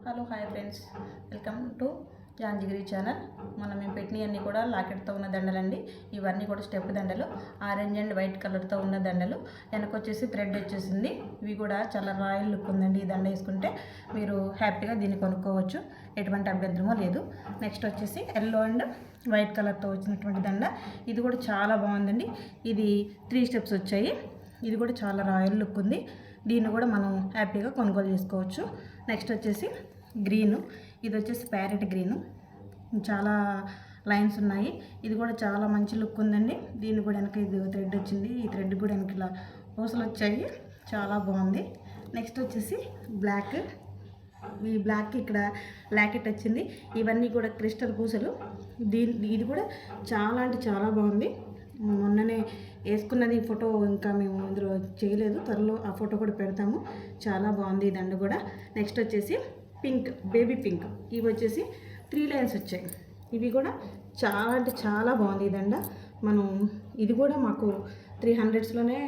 Hello hi friends, welcome to Janjigiri channel. మేము పెట్టినవన్నీ కూడా లాకెట్తో ఉన్న దండలండి. ఇవన్నీ కూడా స్టెప్ దండలు, ఆరెంజ్ అండ్ వైట్ కలర్తో ఉన్న దండలు. వెనకొచ్చేసి థ్రెడ్ వచ్చేసింది. ఇవి కూడా చాలా రాయల్ లుక్ ఉందండి. ఈ దండ వేసుకుంటే మీరు హ్యాపీగా దీన్ని కొనుక్కోవచ్చు, ఎటువంటి అభ్యంతరమో లేదు. నెక్స్ట్ వచ్చేసి ఎల్లో అండ్ వైట్ కలర్తో వచ్చినటువంటి దండ. ఇది కూడా చాలా బాగుందండి. ఇది 3 స్టెప్స్ వచ్చాయి. ఇది కూడా చాలా రాయల్ లుక్ ఉంది. దీన్ని కూడా మనం హ్యాపీగా కొనుగోలు చేసుకోవచ్చు. నెక్స్ట్ వచ్చేసి గ్రీను, ఇది వచ్చేసి ప్యారెట్ గ్రీను, చాలా లైన్స్ ఉన్నాయి. ఇది కూడా చాలా మంచి లుక్ ఉందండి. దీన్ని కూడా వెనక ఇది థ్రెడ్ వచ్చింది. ఈ థ్రెడ్ కూడా వెనక ఇలా పూసలు వచ్చాయి, చాలా బాగుంది. నెక్స్ట్ వచ్చేసి బ్లాక్, ఈ బ్లాక్ ఇక్కడ లాకెట్ వచ్చింది. ఇవన్నీ కూడా క్రిస్టల్ పూసలు. ఇది కూడా చాలా అంటే చాలా బాగుంది. మొన్ననే వేసుకున్నది ఫోటో, ఇంకా మేము ఇందులో చేయలేదు. త్వరలో ఆ ఫోటో కూడా పెడతాము. చాలా బాగుంది ఈ దండ కూడా. నెక్స్ట్ వచ్చేసి పింక్, బేబీ పింక్. ఇవి వచ్చేసి 3 లైన్స్ వచ్చాయి. ఇవి కూడా చాలా అంటే చాలా బాగుంది ఈ దండ. ఇది కూడా మాకు 300స్లోనే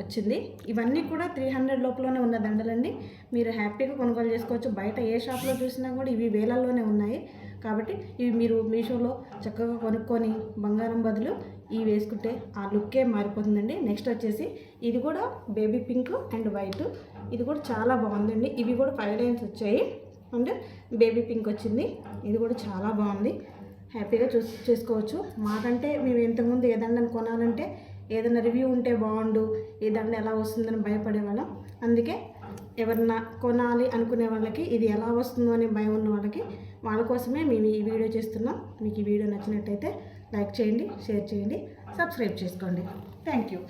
వచ్చింది. ఇవన్నీ కూడా 300 లోపలనే ఉన్న దండలండి. మీరు హ్యాపీగా కొనుగోలు చేసుకోవచ్చు. బయట ఏ షాప్లో చూసినా కూడా ఇవి వేలల్లోనే ఉన్నాయి. కాబట్టి ఇవి మీరు మీషోలో చక్కగా కొనుక్కొని బంగారం బదులు ఇవి వేసుకుంటే ఆ లుక్కే మారిపోతుందండి. నెక్స్ట్ వచ్చేసి ఇది కూడా బేబీ పింక్ అండ్ వైట్. ఇది కూడా చాలా బాగుందండి. ఇవి కూడా 5 లైన్స్ వచ్చాయి అండ్ బేబీ పింక్ వచ్చింది. ఇది కూడా చాలా బాగుంది. హ్యాపీగా చేసుకోవచ్చు. మాకంటే మేము ఇంతకుముందు ఏ దండను కొనాలంటే ఏదైనా రివ్యూ ఉంటే బాగుండు, ఈ దండ ఎలా వస్తుందని భయపడేవాళ్ళం. అందుకే ఎవరన్నా కొనాలి అనుకునే వాళ్ళకి ఇది ఎలా వస్తుందో అని భయం ఉన్న వాళ్ళ కోసమే మేము ఈ వీడియో చేస్తున్నాం. మీకు ఈ వీడియో నచ్చినట్టయితే లైక్ చేయండి, షేర్ చేయండి, సబ్స్క్రైబ్ చేసుకోండి. Thank you.